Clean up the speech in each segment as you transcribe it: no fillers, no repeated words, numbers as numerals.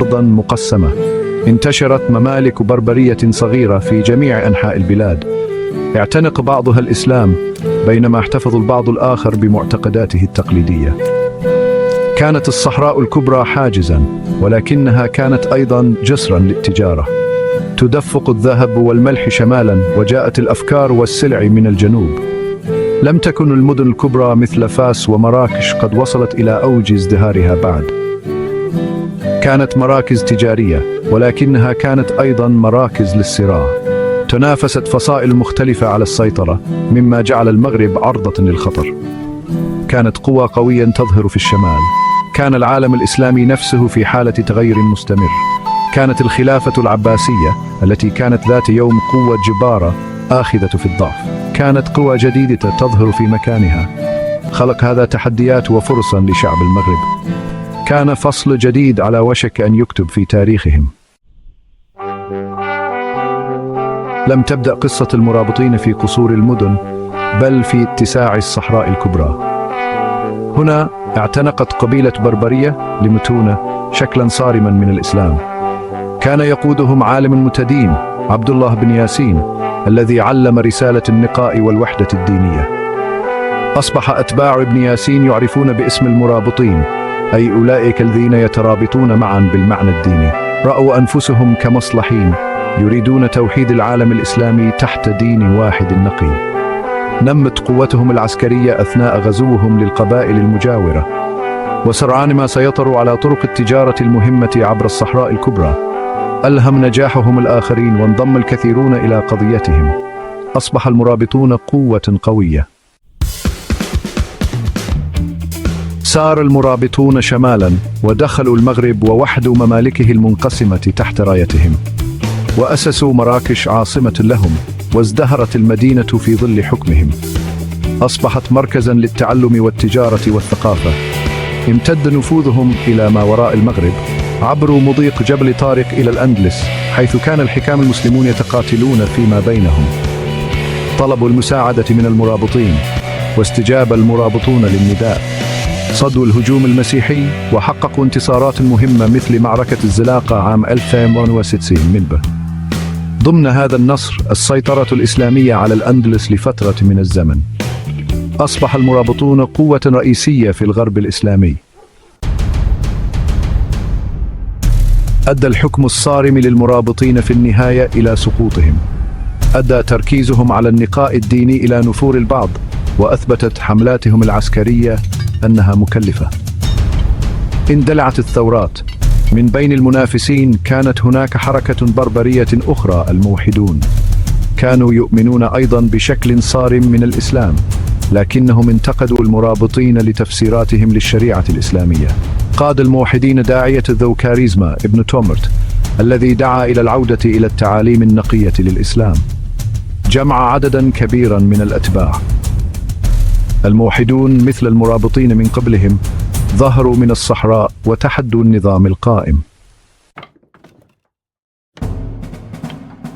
أرضا مقسمة. انتشرت ممالك بربرية صغيرة في جميع أنحاء البلاد، اعتنق بعضها الإسلام بينما احتفظ البعض الآخر بمعتقداته التقليدية. كانت الصحراء الكبرى حاجزا، ولكنها كانت أيضا جسرا للتجارة. تدفق الذهب والملح شمالا، وجاءت الأفكار والسلع من الجنوب. لم تكن المدن الكبرى مثل فاس ومراكش قد وصلت إلى أوج ازدهارها بعد. كانت مراكز تجارية، ولكنها كانت أيضا مراكز للصراع. تنافست فصائل مختلفة على السيطرة، مما جعل المغرب عرضة للخطر. كانت قوى قوية تظهر في الشمال. كان العالم الإسلامي نفسه في حالة تغير مستمر. كانت الخلافة العباسية التي كانت ذات يوم قوة جبارة آخذة في الضعف. كانت قوى جديدة تظهر في مكانها. خلق هذا تحديات وفرصا لشعب المغرب. كان فصل جديد على وشك أن يكتب في تاريخهم. لم تبدأ قصة المرابطين في قصور المدن، بل في اتساع الصحراء الكبرى. هنا اعتنقت قبيلة بربرية لمتونة شكلا صارما من الإسلام. كان يقودهم عالم متدين عبد الله بن ياسين، الذي علم رسالة النقاء والوحدة الدينية. أصبح أتباع ابن ياسين يعرفون باسم المرابطين، أي أولئك الذين يترابطون معا بالمعنى الديني. رأوا أنفسهم كمصلحين يريدون توحيد العالم الإسلامي تحت دين واحد نقي. نمت قوتهم العسكرية أثناء غزوهم للقبائل المجاورة، وسرعان ما سيطروا على طرق التجارة المهمة عبر الصحراء الكبرى. ألهم نجاحهم الآخرين، وانضم الكثيرون إلى قضيتهم. أصبح المرابطون قوة قوية. سار المرابطون شمالا ودخلوا المغرب ووحدوا ممالكه المنقسمة تحت رايتهم، وأسسوا مراكش عاصمة لهم، وازدهرت المدينة في ظل حكمهم. أصبحت مركزا للتعلم والتجارة والثقافة. امتد نفوذهم إلى ما وراء المغرب، عبروا مضيق جبل طارق إلى الأندلس، حيث كان الحكام المسلمون يتقاتلون فيما بينهم. طلبوا المساعدة من المرابطين، واستجاب المرابطون للنداء. صدوا الهجوم المسيحي وحققوا انتصارات مهمة مثل معركة الزلاقة عام 1860 منبه. ضمن هذا النصر السيطرة الإسلامية على الأندلس لفترة من الزمن. أصبح المرابطون قوة رئيسية في الغرب الإسلامي. أدى الحكم الصارم للمرابطين في النهاية إلى سقوطهم. أدى تركيزهم على النقاء الديني إلى نفور البعض، وأثبتت حملاتهم العسكرية أنها مكلفة. اندلعت الثورات. من بين المنافسين كانت هناك حركة بربرية أخرى، الموحدون. كانوا يؤمنون أيضا بشكل صارم من الإسلام، لكنهم انتقدوا المرابطين لتفسيراتهم للشريعة الإسلامية. قاد الموحدين داعية ذو كاريزما ابن تومرت، الذي دعا إلى العودة إلى التعاليم النقية للإسلام. جمع عددا كبيرا من الأتباع. الموحدون مثل المرابطين من قبلهم ظهروا من الصحراء وتحدوا النظام القائم.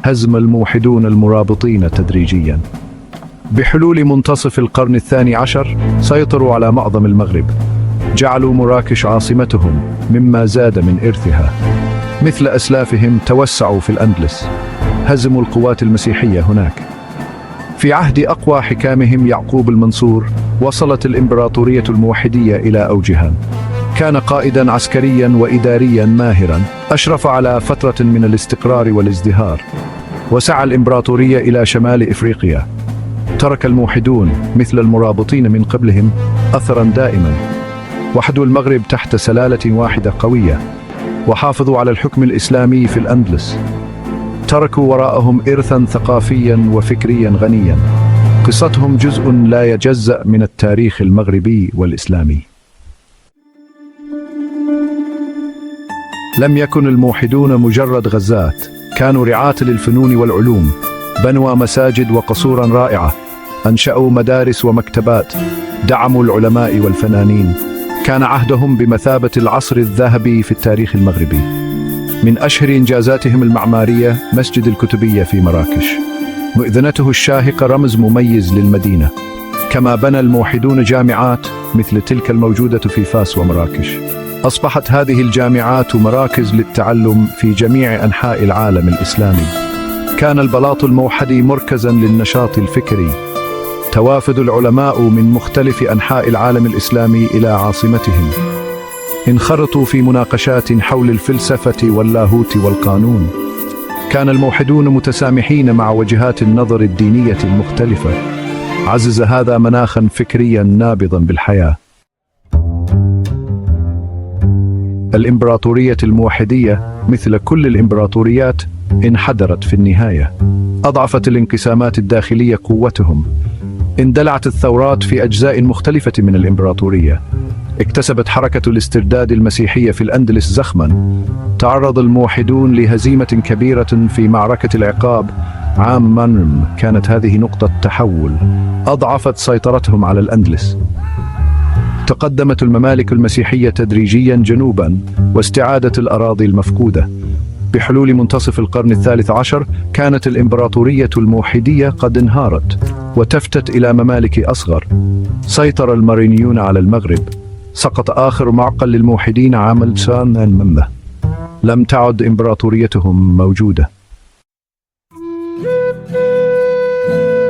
هزم الموحدون المرابطين تدريجيا. بحلول منتصف القرن الثاني عشر سيطروا على معظم المغرب. جعلوا مراكش عاصمتهم، مما زاد من إرثها. مثل أسلافهم توسعوا في الأندلس. هزموا القوات المسيحية هناك. في عهد أقوى حكامهم يعقوب المنصور وصلت الإمبراطورية الموحدية إلى أوجها. كان قائدا عسكريا وإداريا ماهرا، أشرف على فترة من الاستقرار والازدهار. وسعى الإمبراطورية إلى شمال إفريقيا. ترك الموحدون مثل المرابطين من قبلهم أثرا دائما. وحدوا المغرب تحت سلالة واحدة قوية، وحافظوا على الحكم الإسلامي في الأندلس. تركوا وراءهم إرثا ثقافيا وفكريا غنيا. قصتهم جزء لا يجزأ من التاريخ المغربي والإسلامي. لم يكن الموحدون مجرد غزات، كانوا رعاة للفنون والعلوم. بنوا مساجد وقصورا رائعة، أنشأوا مدارس ومكتبات، دعموا العلماء والفنانين. كان عهدهم بمثابة العصر الذهبي في التاريخ المغربي. من أشهر إنجازاتهم المعمارية مسجد الكتبية في مراكش. مؤذنته الشاهقة رمز مميز للمدينة. كما بنى الموحدون جامعات مثل تلك الموجودة في فاس ومراكش. أصبحت هذه الجامعات مراكز للتعلم في جميع أنحاء العالم الإسلامي. كان البلاط الموحدي مركزاً للنشاط الفكري. توافد العلماء من مختلف أنحاء العالم الإسلامي إلى عاصمتهم. انخرطوا في مناقشات حول الفلسفة واللاهوت والقانون. كان الموحدون متسامحين مع وجهات النظر الدينية المختلفة. عزز هذا مناخاً فكرياً نابضاً بالحياة. الإمبراطورية الموحدية مثل كل الإمبراطوريات انحدرت في النهاية. أضعفت الانقسامات الداخلية قوتهم. اندلعت الثورات في أجزاء مختلفة من الإمبراطورية. اكتسبت حركة الاسترداد المسيحية في الأندلس زخما. تعرض الموحدون لهزيمة كبيرة في معركة العقاب عام مانرم. كانت هذه نقطة تحول أضعفت سيطرتهم على الأندلس. تقدمت الممالك المسيحية تدريجيا جنوبا واستعادة الأراضي المفقودة. بحلول منتصف القرن الثالث عشر كانت الإمبراطورية الموحدية قد انهارت وتفتت إلى ممالك أصغر. سيطر المارينيون على المغرب. سقط آخر معقل للموحدين عام 1900. لم تعد إمبراطوريتهم موجودة.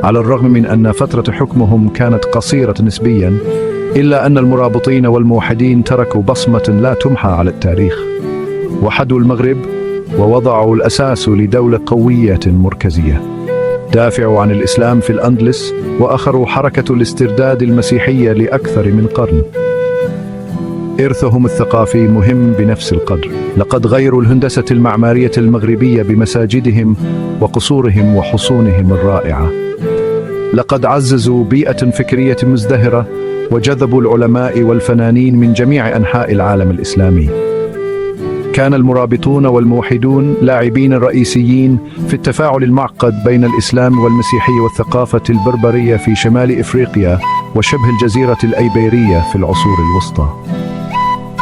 على الرغم من أن فترة حكمهم كانت قصيرة نسبيا، إلا أن المرابطين والموحدين تركوا بصمة لا تمحى على التاريخ. وحدوا المغرب ووضعوا الأساس لدولة قوية مركزية. دافعوا عن الإسلام في الأندلس وأخروا حركة الاسترداد المسيحية لأكثر من قرن. إرثهم الثقافي مهم بنفس القدر. لقد غيروا الهندسة المعمارية المغربية بمساجدهم وقصورهم وحصونهم الرائعة. لقد عززوا بيئة فكرية مزدهرة وجذبوا العلماء والفنانين من جميع أنحاء العالم الإسلامي. كان المرابطون والموحدون لاعبين رئيسيين في التفاعل المعقد بين الإسلام والمسيحية والثقافة البربرية في شمال إفريقيا وشبه الجزيرة الأيبيرية في العصور الوسطى.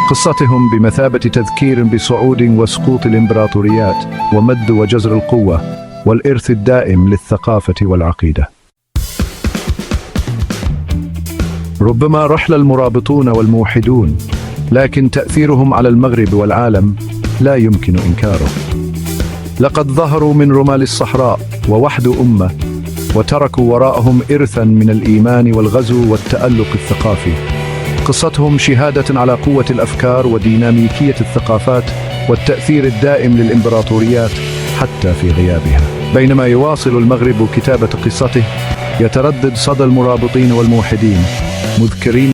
قصتهم بمثابة تذكير بصعود وسقوط الإمبراطوريات ومد وجزر القوة والإرث الدائم للثقافة والعقيدة. ربما رحل المرابطون والموحدون، لكن تأثيرهم على المغرب والعالم لا يمكن إنكاره. لقد ظهروا من رمال الصحراء ووحدوا أمة، وتركوا وراءهم إرثاً من الإيمان والغزو والتألق الثقافي. قصتهم شهادة على قوة الأفكار وديناميكية الثقافات والتأثير الدائم للإمبراطوريات حتى في غيابها. بينما يواصل المغرب كتابة قصته، يتردد صدى المرابطين والموحدين مذكرين